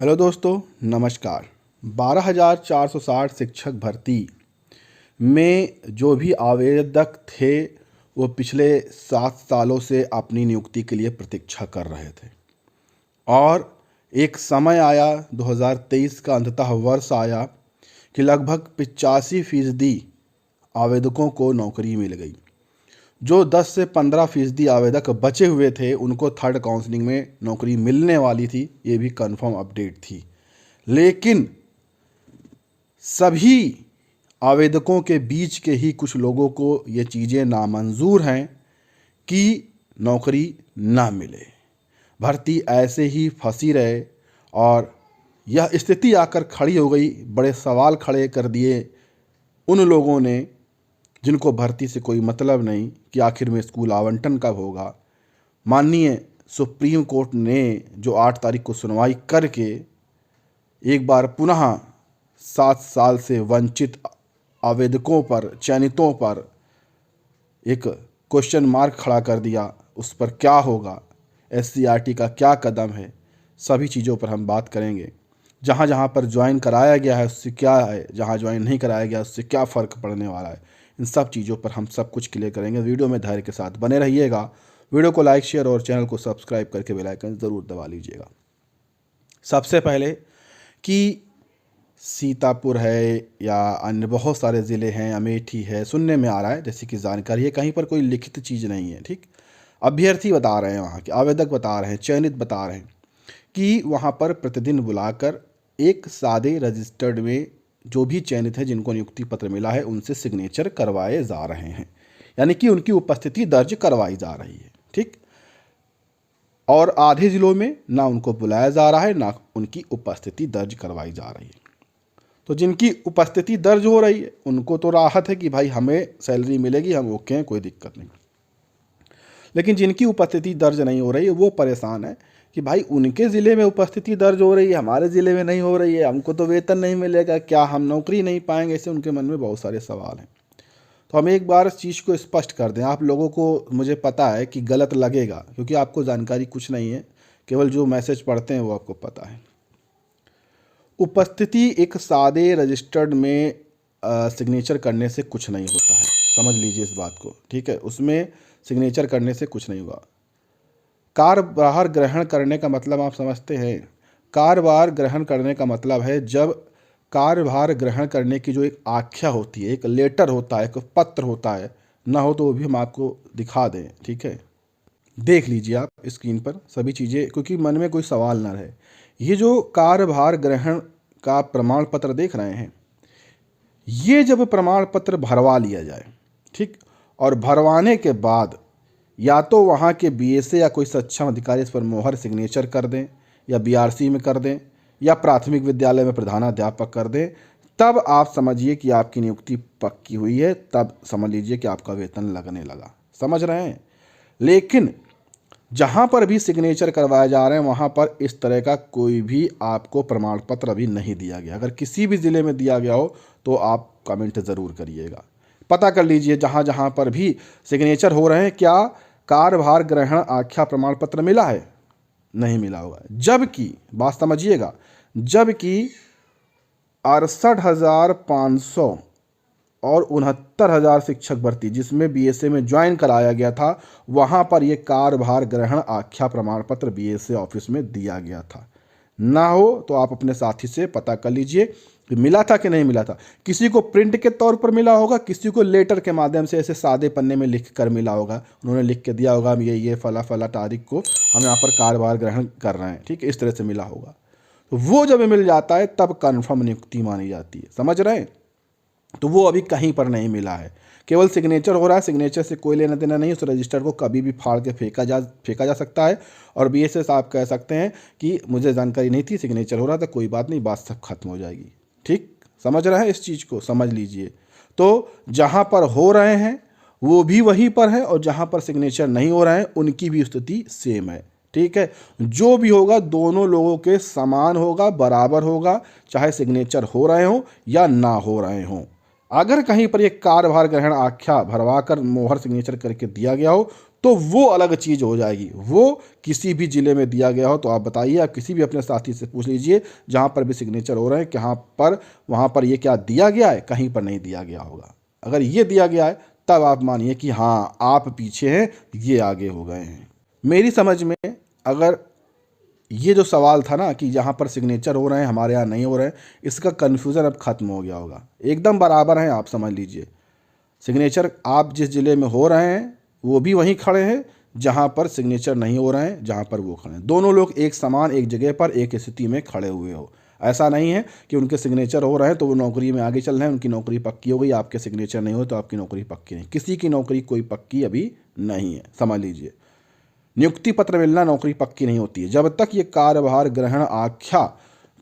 Hello दोस्तों, नमस्कार। 12,460 शिक्षक भर्ती में जो भी आवेदक थे वो पिछले 7 सालों से अपनी नियुक्ति के लिए प्रतीक्षा कर रहे थे और एक समय आया, 2023 का अंततः वर्ष आया कि लगभग 85% आवेदकों को नौकरी मिल गई। जो 10 से 15% आवेदक बचे हुए थे उनको थर्ड काउंसलिंग में नौकरी मिलने वाली थी, ये भी कंफर्म अपडेट थी। लेकिन सभी आवेदकों के बीच के ही कुछ लोगों को ये चीज़ें नामंजूर हैं कि नौकरी ना मिले, भर्ती ऐसे ही फंसी रहे और यह स्थिति आकर खड़ी हो गई। बड़े सवाल खड़े कर दिए उन लोगों ने जिनको भर्ती से कोई मतलब नहीं कि आखिर में स्कूल आवंटन कब होगा। माननीय सुप्रीम कोर्ट ने जो 8 तारीख को सुनवाई करके एक बार पुनः 7 साल से वंचित आवेदकों पर, चयनितों पर एक क्वेश्चन मार्क खड़ा कर दिया। उस पर क्या होगा, एससीईआरटी का क्या कदम है, सभी चीज़ों पर हम बात करेंगे। जहाँ जहाँ पर ज्वाइन कराया गया है उससे क्या है, जहाँ ज्वाइन नहीं कराया गया उससे क्या फ़र्क पड़ने वाला है, इन सब चीज़ों पर हम सब कुछ क्लियर करेंगे। वीडियो में धैर्य के साथ बने रहिएगा। वीडियो को लाइक, शेयर और चैनल को सब्सक्राइब करके बेल आइकन ज़रूर दबा लीजिएगा। सबसे पहले कि सीतापुर है या अन्य बहुत सारे ज़िले हैं, अमेठी है, सुनने में आ रहा है जैसे कि जानकारी है, कहीं पर कोई लिखित चीज़ नहीं है। ठीक, अभ्यर्थी बता रहे हैं, वहाँ के आवेदक बता रहे हैं, चयनित बता रहे हैं कि वहाँ पर प्रतिदिन बुलाकर एक सादे रजिस्टर्ड में जो भी चयनित है, जिनको नियुक्ति पत्र मिला है, उनसे सिग्नेचर करवाए जा रहे हैं, यानी कि उनकी उपस्थिति दर्ज करवाई जा रही है। ठीक, और आधे ज़िलों में ना उनको बुलाया जा रहा है ना उनकी उपस्थिति दर्ज करवाई जा रही है। तो जिनकी उपस्थिति दर्ज हो रही है उनको तो राहत है कि भाई हमें सैलरी मिलेगी, हम ओके हैं, कोई दिक्कत नहीं। लेकिन जिनकी उपस्थिति दर्ज नहीं हो रही है वो परेशान है कि भाई उनके ज़िले में उपस्थिति दर्ज हो रही है, हमारे ज़िले में नहीं हो रही है, हमको तो वेतन नहीं मिलेगा, क्या हम नौकरी नहीं पाएंगे, ऐसे उनके मन में बहुत सारे सवाल हैं। तो हम एक बार इस चीज़ को स्पष्ट कर दें। आप लोगों को मुझे पता है कि गलत लगेगा क्योंकि आपको जानकारी कुछ नहीं है, केवल जो मैसेज पढ़ते हैं वो आपको पता है। उपस्थिति एक सादे रजिस्टर्ड में सिग्नेचर करने से कुछ नहीं होता है, समझ लीजिए इस बात को। ठीक है, उसमें सिग्नेचर करने से कुछ नहीं होगा। कार्यभार ग्रहण करने का मतलब आप समझते हैं? कार्यभार ग्रहण करने का मतलब है जब कार्यभार ग्रहण करने की जो एक आख्या होती है, एक लेटर होता है, एक पत्र होता है, ना हो तो वो भी हम आपको दिखा दें। ठीक है, देख लीजिए आप स्क्रीन पर सभी चीज़ें, क्योंकि मन में कोई सवाल ना रहे। ये जो कार्यभार ग्रहण का प्रमाण पत्र देख रहे हैं, ये जब प्रमाण पत्र भरवा लिया जाए, ठीक, और भरवाने के बाद या तो वहाँ के बीएसए या कोई सक्षम अधिकारी इस पर मोहर सिग्नेचर कर दें या बीआरसी में कर दें या प्राथमिक विद्यालय में प्रधानाध्यापक कर दें, तब आप समझिए कि आपकी नियुक्ति पक्की हुई है, तब समझ लीजिए कि आपका वेतन लगने लगा। समझ रहे हैं? लेकिन जहाँ पर भी सिग्नेचर करवाए जा रहे हैं वहाँ पर इस तरह का कोई भी आपको प्रमाण पत्र अभी नहीं दिया गया। अगर किसी भी ज़िले में दिया गया हो तो आप कमेंट ज़रूर करिएगा, पता कर लीजिए जहाँ जहाँ पर भी सिग्नेचर हो रहे हैं क्या कार्यभार ग्रहण आख्या प्रमाण पत्र मिला है, नहीं मिला होगा। जबकि बात समझिएगा, जबकि 68,500 और 69,000 शिक्षक भर्ती जिसमें बीएसए में ज्वाइन कराया गया था, वहाँ पर ये कार्यभार ग्रहण आख्या प्रमाण पत्र बीएसए ऑफिस में दिया गया था। ना हो तो आप अपने साथी से पता कर लीजिए कि मिला था कि नहीं मिला था। किसी को प्रिंट के तौर पर मिला होगा, किसी को लेटर के माध्यम से ऐसे सादे पन्ने में लिख कर मिला होगा, उन्होंने लिख के दिया होगा ये फला फला तारीख को हम यहाँ पर कार्यभार ग्रहण कर रहे हैं। ठीक है, इस तरह से मिला होगा। तो वो जब मिल जाता है तब कन्फर्म नियुक्ति मानी जाती है। समझ रहे हैं? तो वो अभी कहीं पर नहीं मिला है, केवल सिग्नेचर हो रहा है। सिग्नेचर से कोई लेना देना नहीं, उस रजिस्टर को कभी भी फाड़ के फेंका जा सकता है। और बीएसए साहब कह सकते हैं कि मुझे जानकारी नहीं थी, सिग्नेचर हो रहा था, कोई बात नहीं, बात सब खत्म हो जाएगी। ठीक, समझ रहे हैं? इस चीज़ को समझ लीजिए। तो जहाँ पर हो रहे हैं वो भी वहीं पर है और जहाँ पर सिग्नेचर नहीं हो रहे हैं उनकी भी स्थिति सेम है। ठीक है, जो भी होगा दोनों लोगों के समान होगा, बराबर होगा, चाहे सिग्नेचर हो रहे हों या ना हो रहे हों। अगर कहीं पर ये कार्यभार ग्रहण आख्या भरवा कर मोहर सिग्नेचर करके दिया गया हो तो वो अलग चीज़ हो जाएगी। वो किसी भी ज़िले में दिया गया हो तो आप बताइए, आप किसी भी अपने साथी से पूछ लीजिए जहाँ पर भी सिग्नेचर हो रहे हैं, कहाँ पर वहाँ पर ये क्या दिया गया है, कहीं पर नहीं दिया गया होगा। अगर ये दिया गया है तब आप मानिए कि हाँ आप पीछे हैं, ये आगे हो गए हैं। मेरी समझ में अगर ये जो सवाल था ना कि यहाँ पर सिग्नेचर हो रहे हैं, हमारे यहाँ नहीं हो रहे हैं, इसका कन्फ्यूज़न अब ख़त्म हो गया होगा। एकदम बराबर हैं, आप समझ लीजिए। सिग्नेचर आप जिस ज़िले में हो रहे हैं वो भी वहीं खड़े हैं जहाँ पर सिग्नेचर नहीं हो रहे हैं, जहाँ पर वो खड़े हैं। दोनों लोग एक समान एक जगह पर एक स्थिति में खड़े हुए हो। ऐसा नहीं है कि उनके सिग्नेचर हो रहे हैं तो वो नौकरी में आगे चल रहे हैं, उनकी नौकरी पक्की हो गई, आपके सिग्नेचर नहीं हो तो आपकी नौकरी पक्की नहीं। किसी की नौकरी कोई पक्की अभी नहीं है, समझ लीजिए। नियुक्ति पत्र मिलना नौकरी पक्की नहीं होती है। जब तक ये कार्यभार ग्रहण आख्या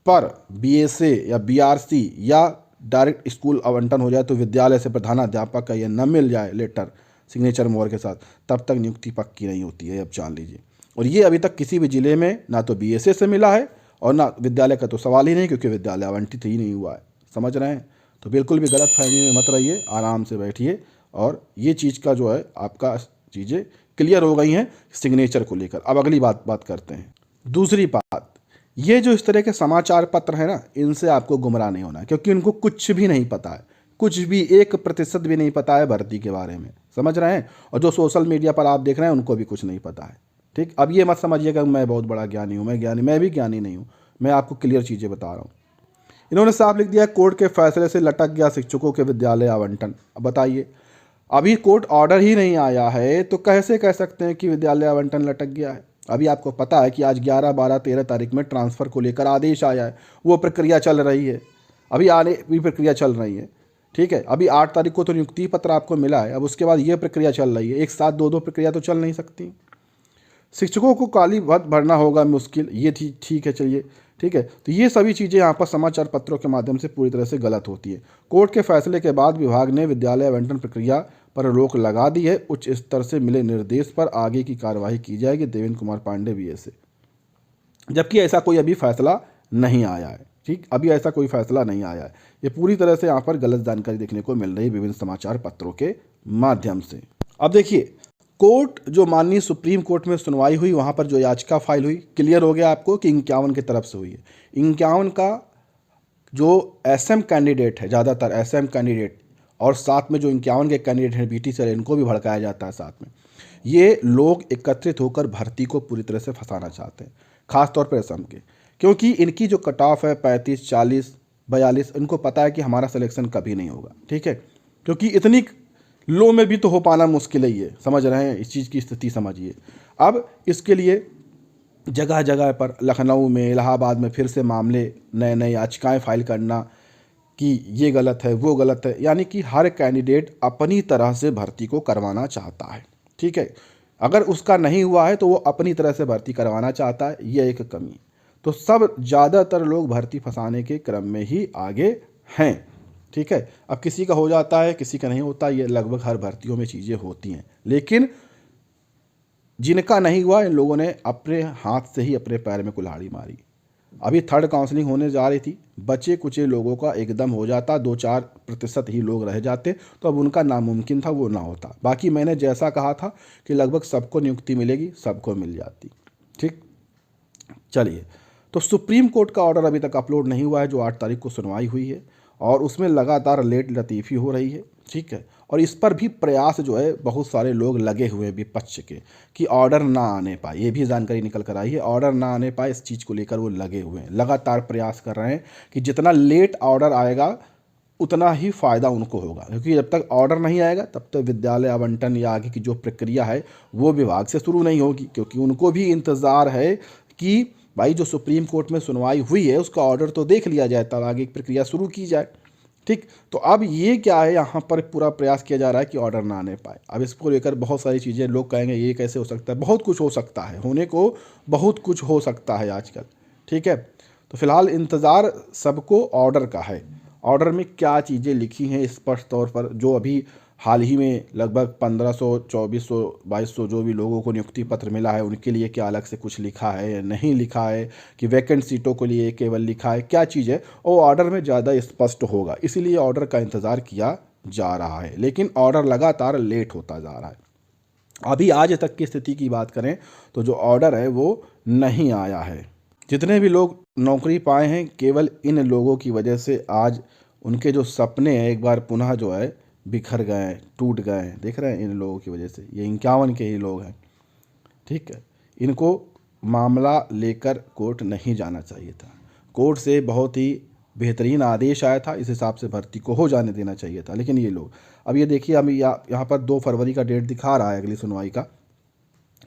पर बीएसए या बीआरसी या डायरेक्ट स्कूल आवंटन हो जाए तो विद्यालय से प्रधानाध्यापक का यह न मिल जाए लेटर सिग्नेचर मोहर के साथ, तब तक नियुक्ति पक्की नहीं होती है, अब जान लीजिए। और ये अभी तक किसी भी ज़िले में ना तो बीएसए से मिला है और ना विद्यालय का तो सवाल ही नहीं, क्योंकि विद्यालय आवंटित ही नहीं हुआ है। समझ रहे हैं? तो बिल्कुल भी गलत फहमी में मत रहिए, आराम से बैठिए और ये चीज़ का जो है आपका चीज़ें क्लियर हो गई हैं सिग्नेचर को लेकर। अब अगली बात करते हैं। दूसरी बात, ये जो इस तरह के समाचार पत्र हैं ना, इनसे आपको गुमराह नहीं होना है, क्योंकि उनको कुछ भी नहीं पता है, कुछ भी 1% भी नहीं पता है भर्ती के बारे में। समझ रहे हैं? और जो सोशल मीडिया पर आप देख रहे हैं उनको भी कुछ नहीं पता है। ठीक, अब ये मत समझिएगा मैं बहुत बड़ा ज्ञानी हूँ, मैं भी ज्ञानी नहीं हूँ, मैं आपको क्लियर चीज़ें बता रहा हूँ। इन्होंने साफ लिख दिया कोर्ट के फैसले से लटक गया शिक्षकों के विद्यालय आवंटन। अब बताइए, अभी कोर्ट ऑर्डर ही नहीं आया है तो कैसे कह सकते हैं कि विद्यालय आवंटन लटक गया है? अभी आपको पता है कि आज 11, 12, 13 तारीख में ट्रांसफ़र को लेकर आदेश आया है, वो प्रक्रिया चल रही है, अभी आने भी प्रक्रिया चल रही है। ठीक है, अभी 8 तारीख को तो नियुक्ति पत्र आपको मिला है, अब उसके बाद ये प्रक्रिया चल रही है। एक साथ दो प्रक्रिया तो चल नहीं सकती। शिक्षकों को काली भत्ता भरना होगा मुश्किल, ये ठीक है, चलिए ठीक है। तो ये सभी चीज़ें यहाँ पर समाचार पत्रों के माध्यम से पूरी तरह से गलत होती है। कोर्ट के फैसले के बाद विभाग ने विद्यालय आवंटन प्रक्रिया पर रोक लगा दी है। उच्च स्तर से मिले निर्देश पर आगे की कार्यवाही की जाएगी। देवेंद्र कुमार पांडे बीएसए। जबकि ऐसा कोई अभी फैसला नहीं आया है। ठीक, अभी ऐसा कोई फैसला नहीं आया है। ये पूरी तरह से यहाँ पर गलत जानकारी देखने को मिल रही है विभिन्न समाचार पत्रों के माध्यम से। अब देखिए, कोर्ट जो माननीय सुप्रीम कोर्ट में सुनवाई हुई, वहाँ पर जो याचिका फाइल हुई, क्लियर हो गया आपको कि 51 की तरफ से हुई है। 51 का जो एसएम कैंडिडेट है, ज़्यादातर एसएम कैंडिडेट, और साथ में जो 51 के कैंडिडेट हैं बीटी से, इनको भी भड़काया जाता है साथ में। ये लोग एकत्रित होकर भर्ती को पूरी तरह से फंसाना चाहते हैं, ख़ासतौर पर एसएम के, क्योंकि इनकी जो कट ऑफ है 35, 40, 42, इनको पता है कि हमारा सिलेक्शन कभी नहीं होगा। ठीक है, क्योंकि इतनी लो में भी तो हो पाना मुश्किल ही है। समझ रहे हैं? इस चीज़ की स्थिति समझिए। अब इसके लिए जगह जगह पर लखनऊ में, इलाहाबाद में फिर से मामले नए नए याचिकाएं फाइल करना कि ये गलत है, वो गलत है, यानी कि हर कैंडिडेट अपनी तरह से भर्ती को करवाना चाहता है। ठीक है, अगर उसका नहीं हुआ है तो वो अपनी तरह से भर्ती करवाना चाहता है, ये एक कमी। तो सब ज़्यादातर लोग भर्ती फंसाने के क्रम में ही आगे हैं। ठीक है, अब किसी का हो जाता है, किसी का नहीं होता, ये लगभग हर भर्तियों में चीज़ें होती हैं। लेकिन जिनका नहीं हुआ, इन लोगों ने अपने हाथ से ही अपने पैर में कुल्हाड़ी मारी। अभी थर्ड काउंसलिंग होने जा रही थी, बचे कुचे लोगों का एकदम हो जाता, 2-4% ही लोग रह जाते, तो अब उनका नामुमकिन था वो ना होता। बाकी मैंने जैसा कहा था कि लगभग सबको नियुक्ति मिलेगी, सबको मिल जाती। ठीक, चलिए, तो सुप्रीम कोर्ट का ऑर्डर अभी तक अपलोड नहीं हुआ है, जो 8 तारीख को सुनवाई हुई है, और उसमें लगातार लेट लतीफ़ी हो रही है। ठीक है, और इस पर भी प्रयास जो है बहुत सारे लोग लगे हुए हैं विपक्ष के कि ऑर्डर ना आने पाए। ये भी जानकारी निकल कर आई है, ऑर्डर ना आने पाए, इस चीज़ को लेकर वो लगे हुए हैं, लगातार प्रयास कर रहे हैं कि जितना लेट ऑर्डर आएगा उतना ही फ़ायदा उनको होगा, क्योंकि जब तक ऑर्डर नहीं आएगा तब तक विद्यालय आवंटन या आगे की जो प्रक्रिया है वो विभाग से शुरू नहीं होगी, क्योंकि उनको भी इंतज़ार है कि भाई जो सुप्रीम कोर्ट में सुनवाई हुई है उसका ऑर्डर तो देख लिया जाए, तब आगे एक प्रक्रिया शुरू की जाए। ठीक, तो अब ये क्या है, यहाँ पर पूरा प्रयास किया जा रहा है कि ऑर्डर ना आने पाए। अब इसको लेकर बहुत सारी चीज़ें लोग कहेंगे ये कैसे हो सकता है, बहुत कुछ हो सकता है, होने को बहुत कुछ हो सकता है आजकल। ठीक है, तो फिलहाल इंतज़ार सबको ऑर्डर का है। ऑर्डर में क्या चीज़ें लिखी हैं स्पष्ट तौर पर, जो अभी हाल ही में लगभग 1500, 2400, 2200 जो भी लोगों को नियुक्ति पत्र मिला है, उनके लिए क्या अलग से कुछ लिखा है या नहीं लिखा है, कि वैकेंट सीटों के लिए केवल लिखा है, क्या चीज़ है, वो ऑर्डर में ज़्यादा स्पष्ट होगा। इसीलिए ऑर्डर का इंतज़ार किया जा रहा है, लेकिन ऑर्डर लगातार लेट होता जा रहा है। अभी आज तक की स्थिति की बात करें तो जो ऑर्डर है वो नहीं आया है। जितने भी लोग नौकरी पाए हैं केवल इन लोगों की वजह से आज उनके जो सपने हैं एक बार पुनः जो है बिखर गए हैं, टूट गए हैं। देख रहे हैं, इन लोगों की वजह से। ये 51 के ही लोग हैं, ठीक है। इनको मामला लेकर कोर्ट नहीं जाना चाहिए था। कोर्ट से बहुत ही बेहतरीन आदेश आया था, इस हिसाब से भर्ती को हो जाने देना चाहिए था। लेकिन ये लोग, अब ये देखिए, हम यहाँ पर 2 फरवरी का डेट दिखा रहा है अगली सुनवाई का,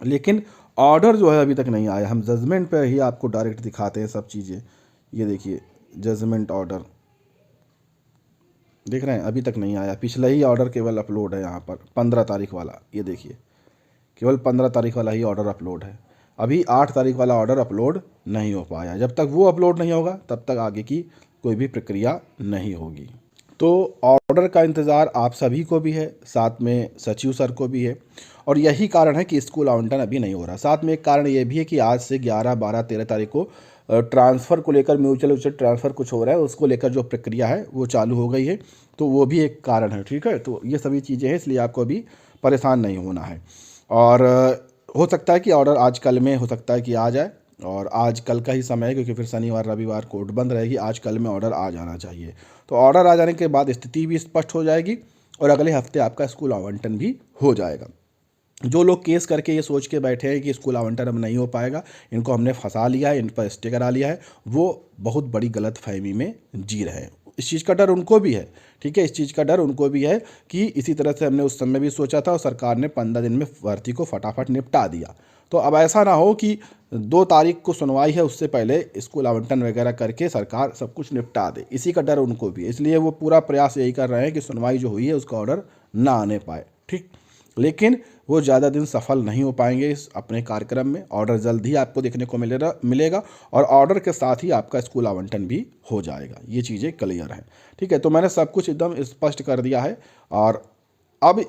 लेकिन ऑर्डर जो है अभी तक नहीं आया। हम जजमेंट पर ही आपको डायरेक्ट दिखाते हैं सब चीज़ें। ये देखिए जजमेंट ऑर्डर, देख रहे हैं, अभी तक नहीं आया। पिछला ही ऑर्डर केवल अपलोड है यहाँ पर 15 तारीख वाला। ये देखिए, केवल 15 तारीख वाला ही ऑर्डर अपलोड है। अभी 8 तारीख वाला ऑर्डर अपलोड नहीं हो पाया। जब तक वो अपलोड नहीं होगा तब तक आगे की कोई भी प्रक्रिया नहीं होगी। तो ऑर्डर का इंतज़ार आप सभी को भी है, साथ में सचिव सर को भी है, और यही कारण है कि स्कूल आवंटन अभी नहीं हो रहा। साथ में एक कारण ये भी है कि आज से 11, 12, 13 तारीख को ट्रांसफ़र को लेकर, म्यूचुअल ट्रांसफ़र कुछ हो रहा है, उसको लेकर जो प्रक्रिया है वो चालू हो गई है। तो वो भी एक कारण है, ठीक है। तो ये सभी चीज़ें हैं, इसलिए आपको अभी परेशान नहीं होना है। और हो सकता है कि ऑर्डर आज कल में हो सकता है कि आ जाए, और आज कल का ही समय है, क्योंकि फिर शनिवार रविवार कोर्ट बंद रहेगी। आज कल में ऑर्डर आ जाना चाहिए। तो ऑर्डर आ जाने के बाद स्थिति भी स्पष्ट हो जाएगी और अगले हफ्ते आपका स्कूल आवंटन भी हो जाएगा। जो लोग केस करके ये सोच के बैठे हैं कि स्कूल आवंटन अब नहीं हो पाएगा, इनको हमने फंसा लिया है, इन पर स्टे करा लिया है, वो बहुत बड़ी गलतफहमी में जी रहे हैं। इस चीज़ का डर उनको भी है, ठीक है। इस चीज़ का डर उनको भी है कि इसी तरह से हमने उस समय भी सोचा था और सरकार ने 15 दिन में भर्ती को फटाफट निपटा दिया। तो अब ऐसा ना हो कि 2 तारीख को सुनवाई है, उससे पहले स्कूल आवंटन वगैरह करके सरकार सब कुछ निपटा दे। इसी का डर उनको भी है, इसलिए वो पूरा प्रयास यही कर रहे हैं कि सुनवाई जो हुई है उसका ऑर्डर ना आने पाए, ठीक। लेकिन वो ज़्यादा दिन सफल नहीं हो पाएंगे इस अपने कार्यक्रम में। ऑर्डर जल्द ही आपको देखने को मिलेगा और ऑर्डर के साथ ही आपका स्कूल आवंटन भी हो जाएगा। ये चीज़ें क्लियर हैं, ठीक है। तो मैंने सब कुछ एकदम स्पष्ट कर दिया है। और अब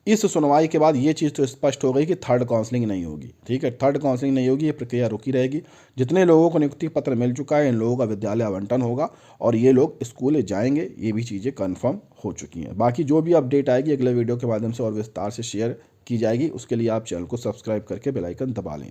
इस सुनवाई के बाद ये चीज़ तो स्पष्ट हो गई कि थर्ड काउंसलिंग नहीं होगी, ठीक है। थर्ड काउंसलिंग नहीं होगी, ये प्रक्रिया रुकी रहेगी। जितने लोगों को नियुक्ति पत्र मिल चुका है, इन लोगों का विद्यालय आवंटन होगा और ये लोग स्कूल जाएंगे। ये भी चीज़ें कन्फर्म हो चुकी हैं। बाकी जो भी अपडेट आएगी अगले वीडियो के माध्यम से और विस्तार से शेयर की जाएगी। उसके लिए आप चैनल को सब्सक्राइब करके बेल आइकन दबा लें।